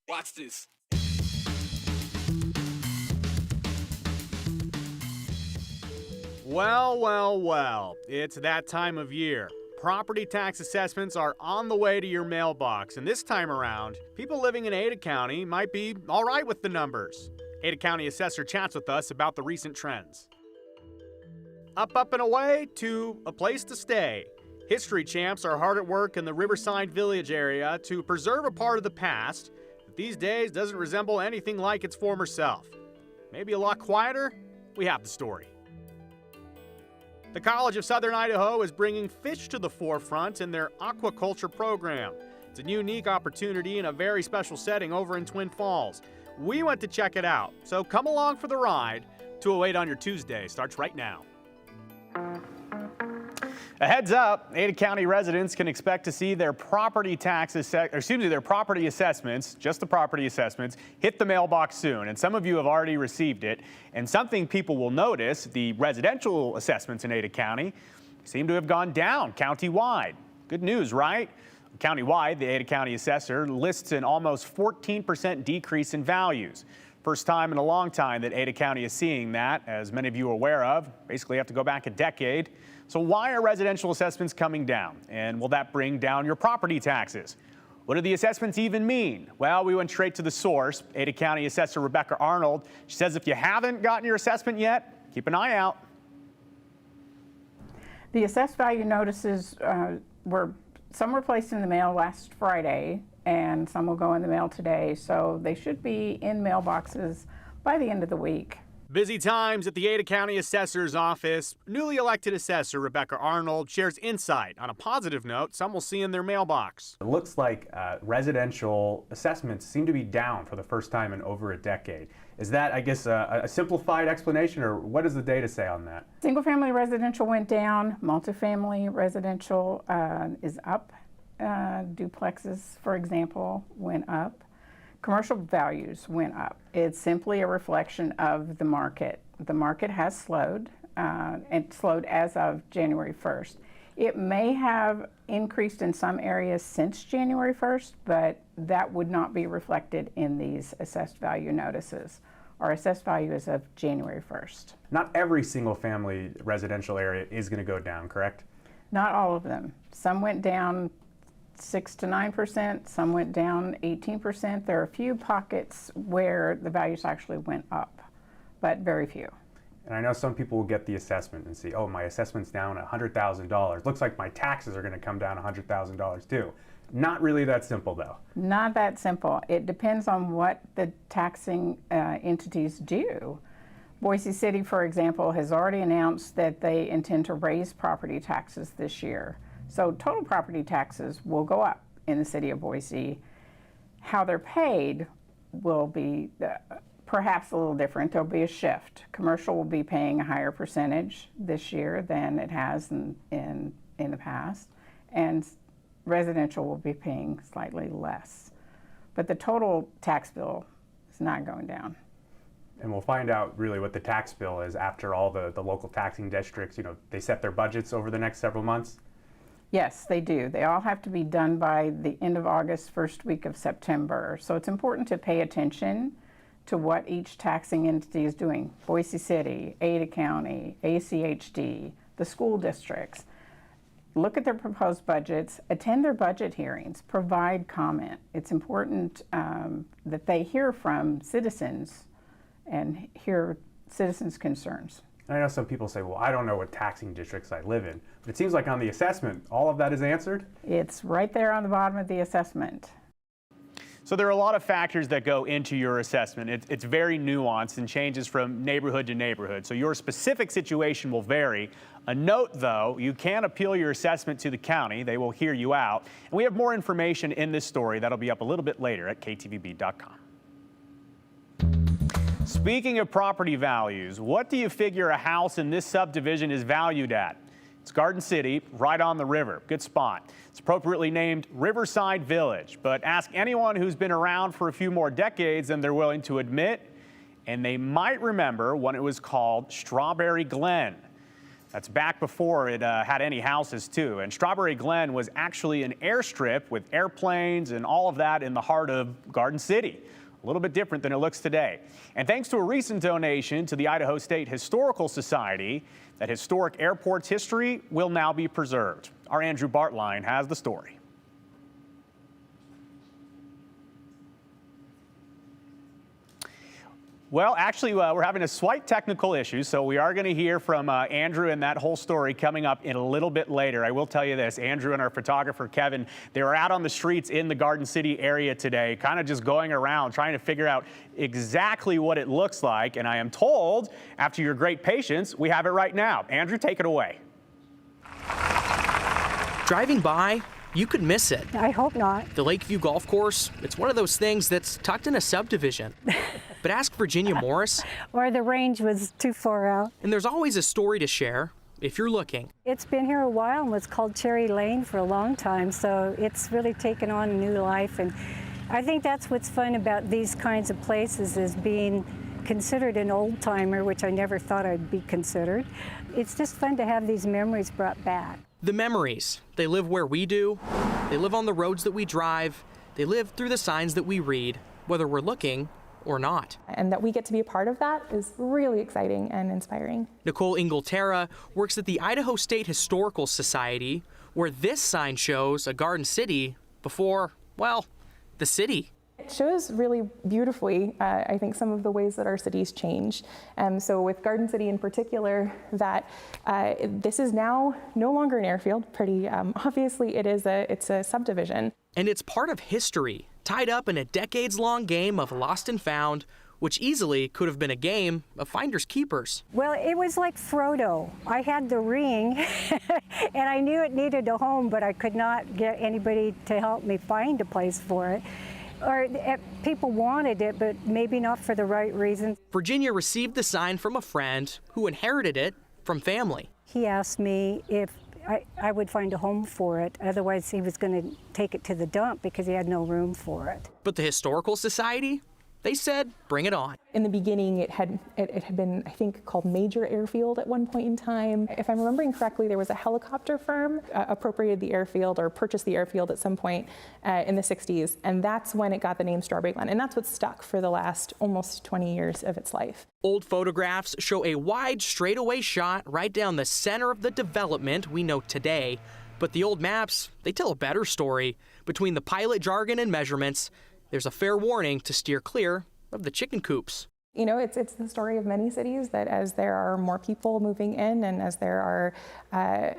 Watch this. Well, it's that time of year. Property tax assessments are on the way to your mailbox, and this time around, people living in Ada County might be all right with the numbers. Ada County Assessor chats with us about the recent trends. Up and away to a place to stay. History champs are hard at work in the Riverside Village area to preserve a part of the past that these days doesn't resemble anything like its former self. Maybe a lot quieter? We have the story. The College of Southern Idaho is bringing fish to the forefront in their aquaculture program. It's a unique opportunity in a very special setting over in Twin Falls. We went to check it out, so come along for the ride. 208 on your Tuesday starts right now. A heads up, Ada County residents can expect to see their property their property assessments, just the property assessments, hit the mailbox soon. And some of you have already received it. And something people will notice, the residential assessments in Ada County seem to have gone down countywide. Good news, right? Countywide, the Ada County assessor lists an almost 14% decrease in values. First time in a long time that Ada County is seeing that, as many of you are aware of. Basically, you have to go back a decade. So why are residential assessments coming down? And will that bring down your property taxes? What do the assessments even mean? Well, we went straight to the source. Ada County Assessor Rebecca Arnold. She says if you haven't gotten your assessment yet, keep an eye out. The assessed value notices some were placed in the mail last Friday, and some will go in the mail today, so they should be in mailboxes by the end of the week. Busy times at the Ada County Assessor's Office. Newly elected assessor Rebecca Arnold shares insight on a positive note some will see in their mailbox. It looks like residential assessments seem to be down for the first time in over a decade. Is that, I guess, a simplified explanation, or what does the data say on that? Single-family residential went down. Multifamily residential is up. Duplexes, for example, went up. Commercial values went up. It's simply a reflection of the market. The market has slowed, and slowed as of January 1st. It may have increased in some areas since January 1st, but that would not be reflected in these assessed value notices. Our assessed value is of January 1st. Not every single family residential area is going to go down, correct? Not all of them. Some went down 6 to 9%, some went down 18%. There are a few pockets where the values actually went up, but very few. And I know some people will get the assessment and see, oh, my assessment's down $100,000. Looks like my taxes are going to come down $100,000 too. Not really that simple, though. Not that simple. It depends on what the taxing entities do. Boise City, for example, has already announced that they intend to raise property taxes this year. So total property taxes will go up in the city of Boise. How they're paid will be perhaps a little different. There'll be a shift. Commercial will be paying a higher percentage this year than it has in the past, and residential will be paying slightly less. But the total tax bill is not going down. And we'll find out really what the tax bill is after all the local taxing districts, they set their budgets over the next several months. Yes, they do. They all have to be done by the end of August, first week of September. So it's important to pay attention to what each taxing entity is doing. Boise City, Ada County, ACHD, the school districts. Look at their proposed budgets, attend their budget hearings, provide comment. It's important that they hear from citizens and hear citizens' concerns. I know some people say, well, I don't know what taxing districts I live in, but it seems like on the assessment, all of that is answered? It's right there on the bottom of the assessment. So there are a lot of factors that go into your assessment. It's very nuanced and changes from neighborhood to neighborhood. So your specific situation will vary. A note, though, you can appeal your assessment to the county. They will hear you out. And we have more information in this story that'll be up a little bit later at ktvb.com. Speaking of property values, what do you figure a house in this subdivision is valued at? It's Garden City, right on the river. Good spot. It's appropriately named Riverside Village, but ask anyone who's been around for a few more decades than they're willing to admit, and they might remember when it was called Strawberry Glen. That's back before it had any houses, too. And Strawberry Glen was actually an airstrip with airplanes and all of that in the heart of Garden City. A little bit different than it looks today. And thanks to a recent donation to the Idaho State Historical Society, that historic airport's history will now be preserved. Our Andrew Bartline has the story. Well, actually, we're having a slight technical issue, so we are going to hear from Andrew and that whole story coming up in a little bit later. I will tell you this, Andrew and our photographer, Kevin, they were out on the streets in the Garden City area today, kind of just going around, trying to figure out exactly what it looks like. And I am told, after your great patience, we have it right now. Andrew, take it away. Driving by, you could miss it. I hope not. The Lakeview Golf Course, it's one of those things that's tucked in a subdivision. But ask Virginia Morris. Or the range was too far out. And there's always a story to share if you're looking. It's been here a while and was called Cherry Lane for a long time, so it's really taken on a new life. And I think that's what's fun about these kinds of places, is being considered an old timer, which I never thought I'd be considered. It's just fun to have these memories brought back. The memories, they live where we do. They live on the roads that we drive. They live through the signs that we read, whether we're looking or not. And that we get to be a part of that is really exciting and inspiring. Nicole Ingleterra works at the Idaho State Historical Society, where this sign shows a Garden City before, well, the city. It shows really beautifully, I think, some of the ways that our cities change. So with Garden City in particular, that this is now no longer an airfield. Pretty obviously, it's a subdivision. And it's part of history, tied up in a decades-long game of lost and found, which easily could have been a game of finders keepers. Well, it was like Frodo. I had the ring, and I knew it needed a home, but I could not get anybody to help me find a place for it. Or people wanted it, but maybe not for the right reasons. Virginia received the sign from a friend who inherited it from family. He asked me if I would find a home for it. Otherwise, he was going to take it to the dump because he had no room for it. But the Historical Society, they said, bring it on. In the beginning, it had been, I think, called Major Airfield at one point in time. If I'm remembering correctly, there was a helicopter firm appropriated the airfield or purchased the airfield at some point in the 60s, and that's when it got the name Strawberry Glen, and that's what's stuck for the last almost 20 years of its life. Old photographs show a wide straightaway shot right down the center of the development we know today, but the old maps, they tell a better story. Between the pilot jargon and measurements, there's a fair warning to steer clear of the chicken coops. You know, it's the story of many cities, that as there are more people moving in and as there are, a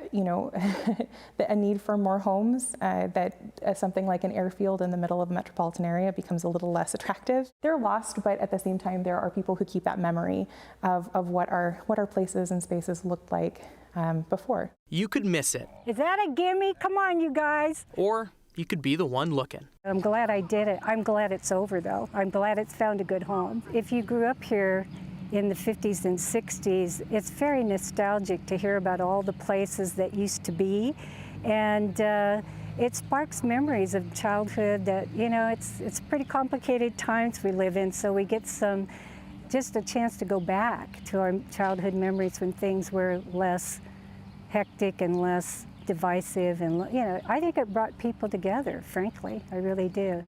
need for more homes, that something like an airfield in the middle of a metropolitan area becomes a little less attractive. They're lost, but at the same time, there are people who keep that memory of what our places and spaces looked like before. You could miss it. Is that a gimme? Come on, you guys. Or you could be the one looking. I'm glad I did it. I'm glad it's over, though. I'm glad it's found a good home. If you grew up here in the 50s and 60s, it's very nostalgic to hear about all the places that used to be. And it sparks memories of childhood that, it's pretty complicated times we live in, so we get just a chance to go back to our childhood memories when things were less hectic and less divisive, and I think it brought people together, frankly. I really do.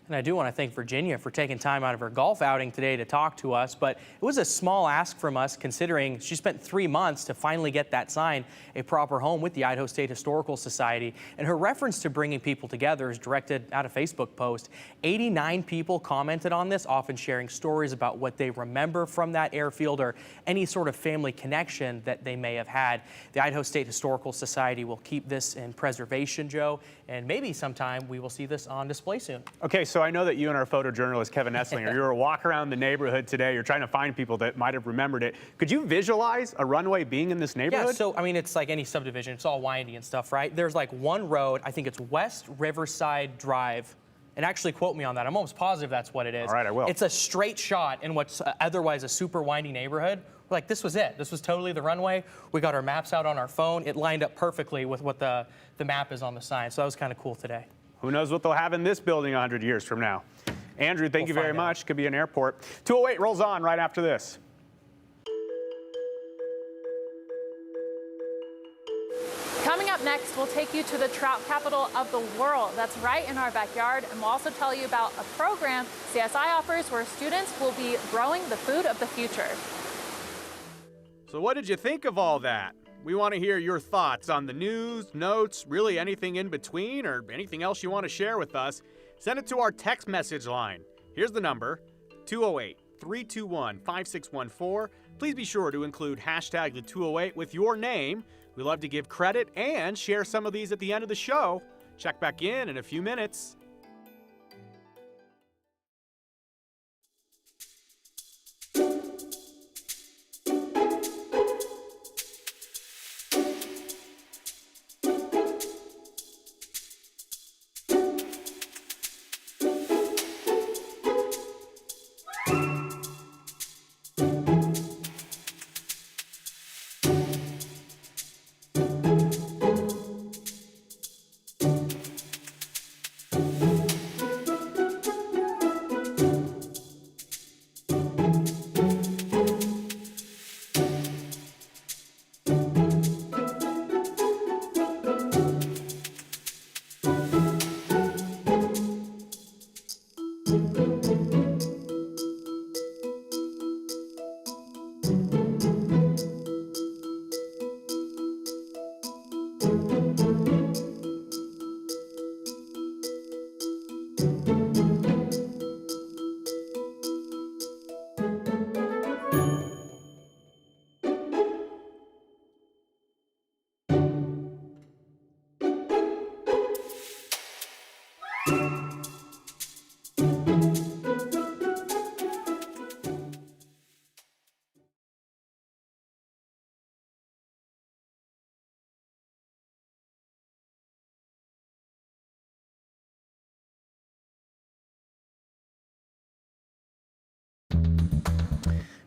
And I do want to thank Virginia for taking time out of her golf outing today to talk to us, but it was a small ask from us considering she spent 3 months to finally get that sign, a proper home with the Idaho State Historical Society. And her reference to bringing people together is directed at a Facebook post. 89 people commented on this, often sharing stories about what they remember from that airfield or any sort of family connection that they may have had. The Idaho State Historical Society will keep this in preservation, Joe, and maybe sometime we will see this on display soon. Okay, so I know that you and our photojournalist, Kevin Esslinger, you were walking around the neighborhood today. You're trying to find people that might have remembered it. Could you visualize a runway being in this neighborhood? Yeah, so, it's like any subdivision. It's all windy and stuff, right? There's like one road, I think it's West Riverside Drive. And actually quote me on that. I'm almost positive that's what it is. All right, I will. It's a straight shot in what's otherwise a super windy neighborhood. We're like, this was it. This was totally the runway. We got our maps out on our phone. It lined up perfectly with what the map is on the sign. So that was kind of cool today. Who knows what they'll have in this building 100 years from now. Andrew, thank you very much. Could be an airport. 208 rolls on right after this. minutes, we'll take you to the trout capital of the world. That's right in our backyard, and we'll also tell you about a program CSI offers where students will be growing the food of the future. So what did you think of all that? We want to hear your thoughts on the news, notes, really anything in between, or anything else you want to share with us. Send it to our text message line. Here's the number, 208-321-5614. Please be sure to include hashtag the 208 with your name. We love to give credit and share some of these at the end of the show. Check back in a few minutes.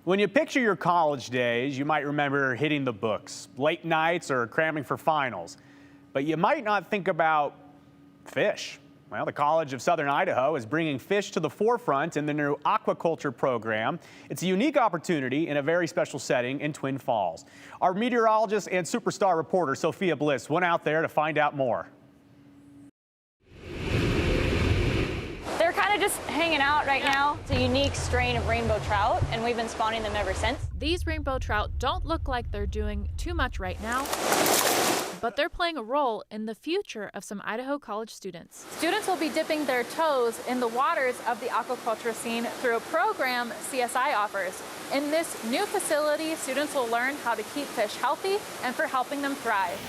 When you picture your college days, you might remember hitting the books, late nights, or cramming for finals. But you might not think about fish. Well, the College of Southern Idaho is bringing fish to the forefront in the new aquaculture program. It's a unique opportunity in a very special setting in Twin Falls. Our meteorologist and superstar reporter, Sophia Bliss, went out there to find out more. They're kind of just hanging out right now. It's a unique strain of rainbow trout, and we've been spawning them ever since. These rainbow trout don't look like they're doing too much right now, but they're playing a role in the future of some Idaho college students. Students will be dipping their toes in the waters of the aquaculture scene through a program CSI offers. In this new facility, students will learn how to keep fish healthy and for helping them thrive.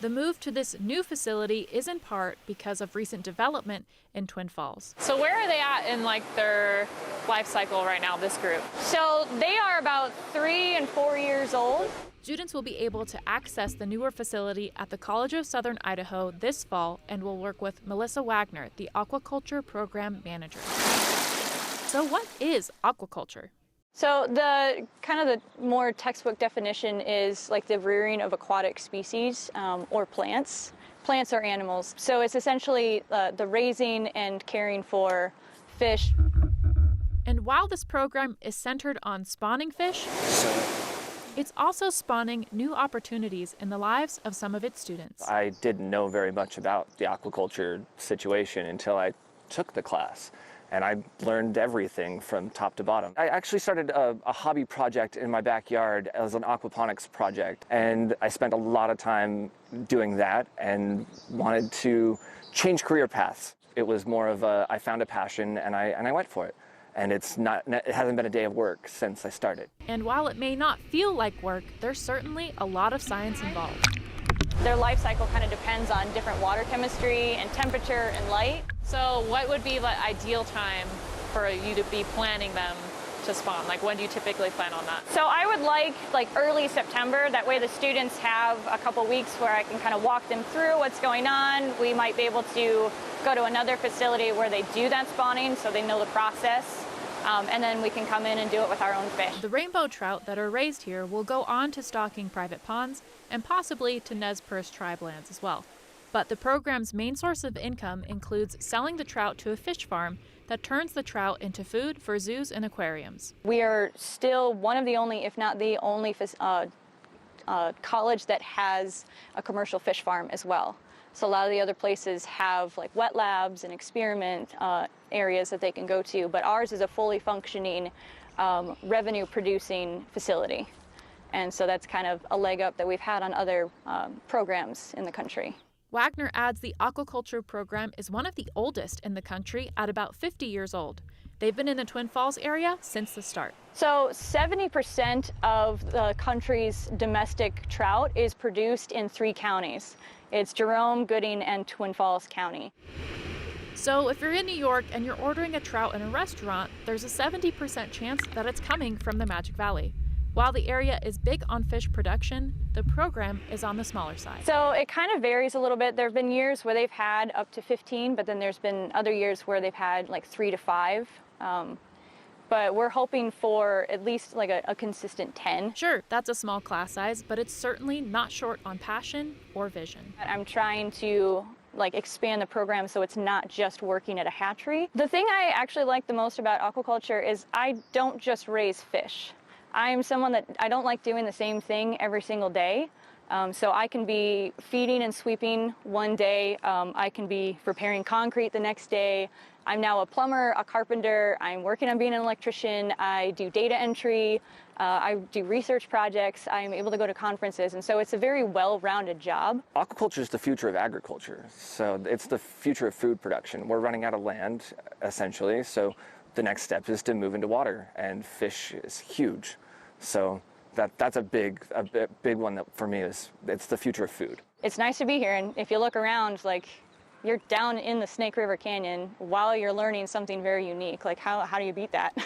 The move to this new facility is in part because of recent development in Twin Falls. So where are they at in their life cycle right now, this group? So they are about 3 and 4 years old. Students will be able to access the newer facility at the College of Southern Idaho this fall and will work with Melissa Wagner, the aquaculture program manager. So what is aquaculture? So the more textbook definition is like the rearing of aquatic species or plants or animals. So it's essentially the raising and caring for fish. And while this program is centered on spawning fish, it's also spawning new opportunities in the lives of some of its students. I didn't know very much about the aquaculture situation until I took the class. And I learned everything from top to bottom. I actually started a hobby project in my backyard as an aquaponics project. And I spent a lot of time doing that and wanted to change career paths. It was more of I found a passion and I went for it. And it hasn't been a day of work since I started. And while it may not feel like work, there's certainly a lot of science involved. Their life cycle kind of depends on different water chemistry and temperature and light. So what would be the ideal time for you to be planning them to spawn? When do you typically plan on that? So I would like early September. That way the students have a couple weeks where I can kind of walk them through what's going on. We might be able to go to another facility where they do that spawning so they know the process. And then we can come in and do it with our own fish. The rainbow trout that are raised here will go on to stocking private ponds and possibly to Nez Perce tribe lands as well. But the program's main source of income includes selling the trout to a fish farm that turns the trout into food for zoos and aquariums. We are still one of the only, if not the only college that has a commercial fish farm as well. So a lot of the other places have like wet labs and experiment areas that they can go to, but ours is a fully functioning revenue producing facility. And so that's kind of a leg up that we've had on other programs in the country. Wagner adds the aquaculture program is one of the oldest in the country at about 50 years old. They've been in the Twin Falls area since the start. So 70% of the country's domestic trout is produced in 3 counties. It's Jerome, Gooding, and Twin Falls County. So if you're in New York and you're ordering a trout in a restaurant, there's a 70% chance that it's coming from the Magic Valley. While the area is big on fish production, the program is on the smaller side. So it kind of varies a little bit. There have been years where they've had up to 15, but then there's been other years where they've had like 3 to 5. But we're hoping for at least like a consistent 10. Sure, that's a small class size, but it's certainly not short on passion or vision. I'm trying to like expand the program so it's not just working at a hatchery. The thing I actually like the most about aquaculture is I don't just raise fish. I am someone that I don't like doing the same thing every single day. So I can be feeding and sweeping one day. I can be repairing concrete the next day. I'm now a plumber, a carpenter. I'm working on being an electrician. I do data entry. I do research projects. I'm able to go to conferences. And so it's a very well-rounded job. Aquaculture is the future of agriculture. So it's the future of food production. We're running out of land, essentially. So the next step is to move into water, and fish is huge. So that's a big one that for me is, it's the future of food. It's nice to be here, and if you look around, like, you're down in the Snake River Canyon while you're learning something very unique. Like, how do you beat that?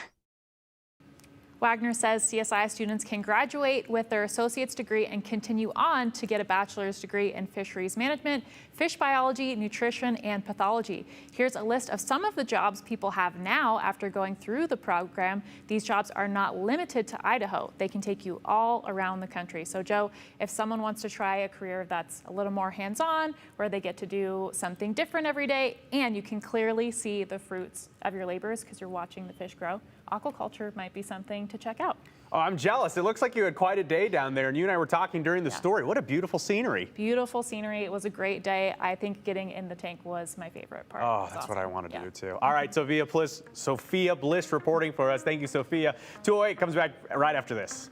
Wagner says CSI students can graduate with their associate's degree and continue on to get a bachelor's degree in fisheries management, fish biology, nutrition, and pathology. Here's a list of some of the jobs people have now after going through the program. These jobs are not limited to Idaho. They can take you all around the country. So Joe, if someone wants to try a career that's a little more hands-on, where they get to do something different every day, and you can clearly see the fruits of your labors because you're watching the fish grow, aquaculture might be something to check out. Oh, I'm jealous. It looks like you had quite a day down there, and you and I were talking during the story. What a beautiful scenery. Beautiful scenery. It was a great day. I think getting in the tank was my favorite part. Oh, that's awesome. What I wanted to do too. All right, Sophia Bliss reporting for us. Thank you, Sophia. 208 comes back right after this.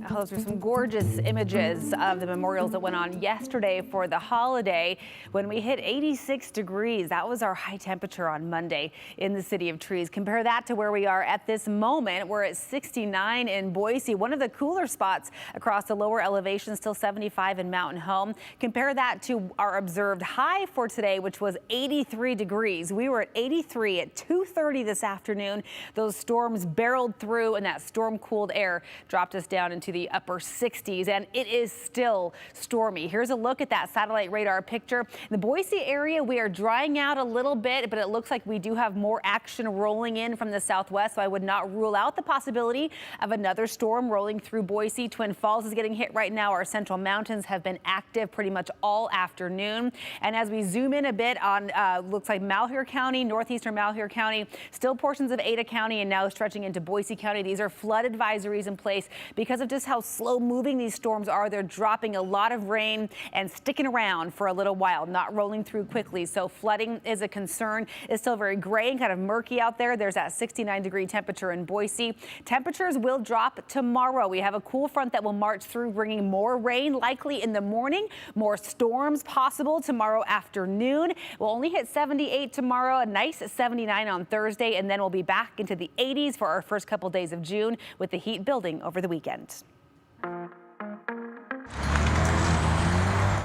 Those are some gorgeous images of the memorials that went on yesterday for the holiday when we hit 86 degrees. That was our high temperature on Monday in the City of Trees. Compare that to where we are at this moment. We're at 69 in Boise, one of the cooler spots across the lower elevation, still 75 in Mountain Home. Compare that to our observed high for today, which was 83 degrees. We were at 83 at 2:30 this afternoon. Those storms barreled through and that storm cooled air dropped us down into the upper 60s, and it is still stormy. Here's a look at that satellite radar picture. In the Boise area, we are drying out a little bit, but it looks like we do have more action rolling in from the southwest, so I would not rule out the possibility of another storm rolling through Boise. Twin Falls is getting hit right now. Our central mountains have been active pretty much all afternoon. And as we zoom in a bit on, looks like Malheur County, northeastern Malheur County, still portions of Ada County, and now stretching into Boise County. These are flood advisories in place because of just how slow moving these storms are. They're dropping a lot of rain and sticking around for a little while, not rolling through quickly. So flooding is a concern. It's still very gray and kind of murky out there. There's that 69-degree temperature in Boise. Temperatures will drop tomorrow. We have a cool front that will march through, bringing more rain likely in the morning, more storms possible tomorrow afternoon. We'll only hit 78 tomorrow, a nice 79 on Thursday, and then we'll be back into the 80s for our first couple days of June with the heat building over the weekend.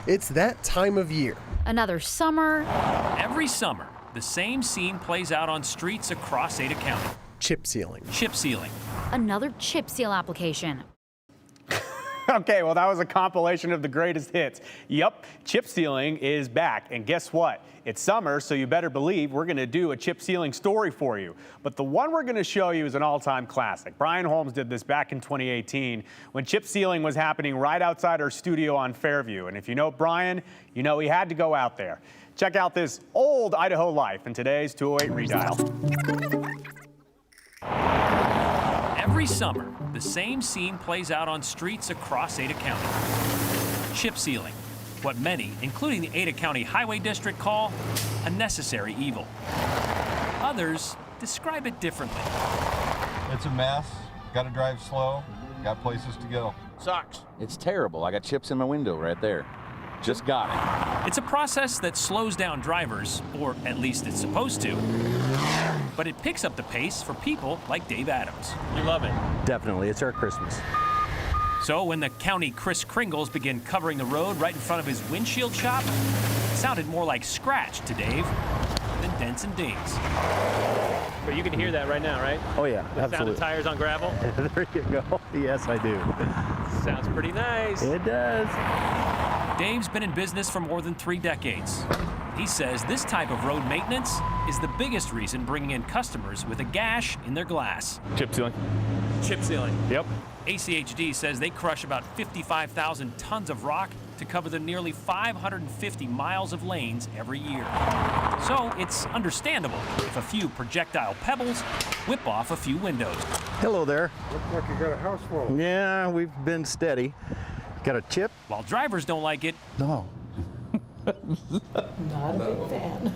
It's that time of year. Another summer. Every summer, the same scene plays out on streets across Ada County. Chip sealing. Chip sealing. Another chip seal application. Okay, well, that was a compilation of the greatest hits. Yup, chip sealing is back. And guess what? It's summer, so you better believe we're going to do a chip sealing story for you. But the one we're going to show you is an all-time classic. Brian Holmes did this back in 2018 when chip sealing was happening right outside our studio on Fairview. And if you know Brian, you know he had to go out there. Check out this old Idaho life in today's 208 Redial. Every summer, the same scene plays out on streets across Ada County. Chip sealing, what many, including the Ada County Highway District, call a necessary evil. Others describe it differently. It's a mess. Got to drive slow. Got places to go. Sucks. It's terrible. I got chips in my window right there. Just got it. It's a process that slows down drivers, or at least it's supposed to, but it picks up the pace for people like Dave Adams. You love it. Definitely. It's our Christmas. So when the county Kris Kringles began covering the road right in front of his windshield shop, it sounded more like scratch to Dave than dents and dings. But you can hear that right now, right? Oh yeah, the absolutely. Sound of tires on gravel? There you go. Yes, I do. Sounds pretty nice. It does. Dave's been in business for more than 3 decades. He says this type of road maintenance is the biggest reason bringing in customers with a gash in their glass. Chip sealing. Chip sealing. Yep. ACHD says they crush about 55,000 tons of rock to cover the nearly 550 miles of lanes every year. So it's understandable if a few projectile pebbles whip off a few windows. Hello there. Looks like you got a house full. Yeah, we've been steady. Got a chip? While drivers don't like it. No. Not a big fan.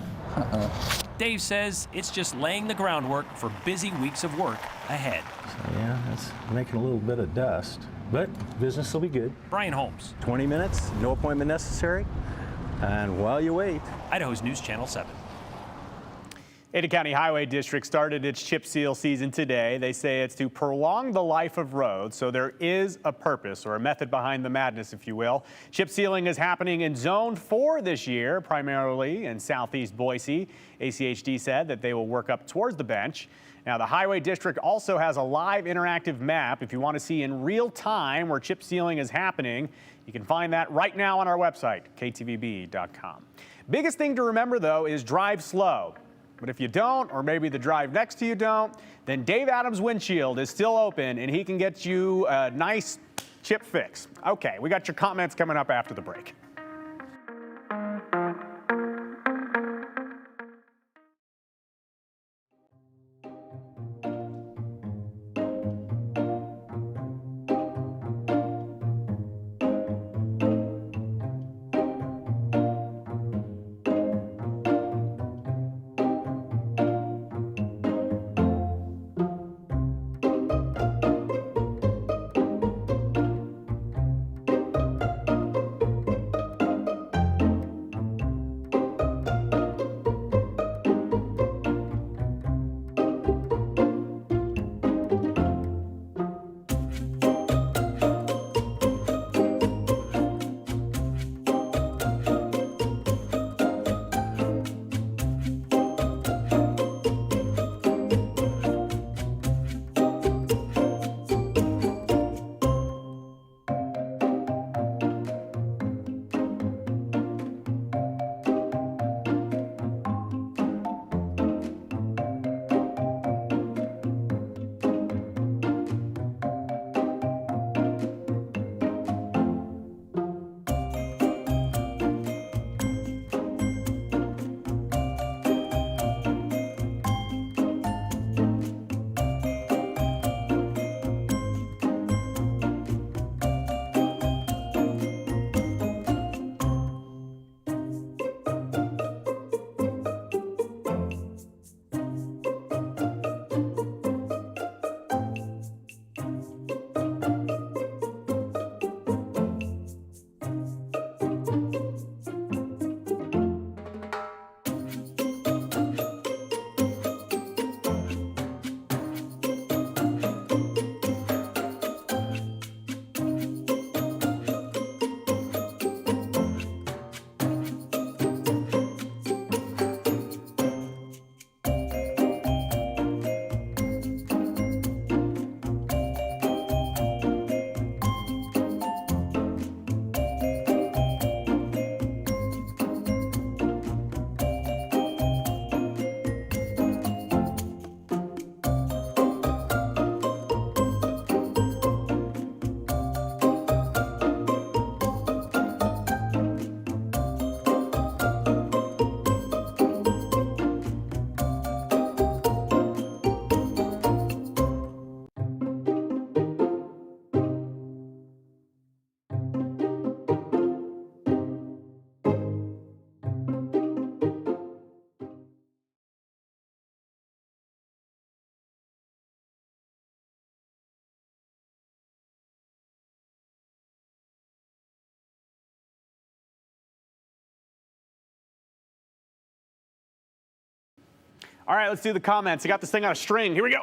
Dave says it's just laying the groundwork for busy weeks of work ahead. So yeah, that's making a little bit of dust, but business will be good. Brian Holmes. 20 minutes, no appointment necessary, and while you wait. Idaho's News Channel 7. Ada County Highway District started its chip seal season today. They say it's to prolong the life of roads, so there is a purpose or a method behind the madness, if you will. Chip sealing is happening in Zone 4 this year, primarily in southeast Boise. ACHD said that they will work up towards the bench. Now, the Highway District also has a live interactive map. If you want to see in real time where chip sealing is happening, you can find that right now on our website, ktvb.com. Biggest thing to remember, though, is drive slow. But if you don't, or maybe the drive next to you don't, then Dave Adams' windshield is still open and he can get you a nice chip fix. Okay, we got your comments coming up after the break. All right, let's do the comments. I got this thing on a string. Here we go.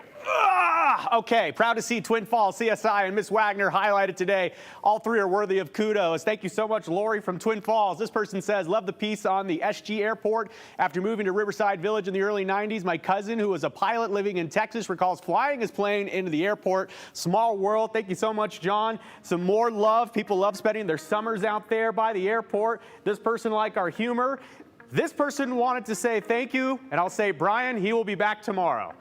Okay, proud to see Twin Falls, CSI, and Miss Wagner highlighted today. All three are worthy of kudos. Thank you so much, Lori from Twin Falls. This person says, love the piece on the SG Airport. After moving to Riverside Village in the early 90s, my cousin, who was a pilot living in Texas, recalls flying his plane into the airport. Small world. Thank you so much, John. Some more love. People love spending their summers out there by the airport. This person liked our humor. This person wanted to say thank you, and I'll say, Brian, he will be back tomorrow.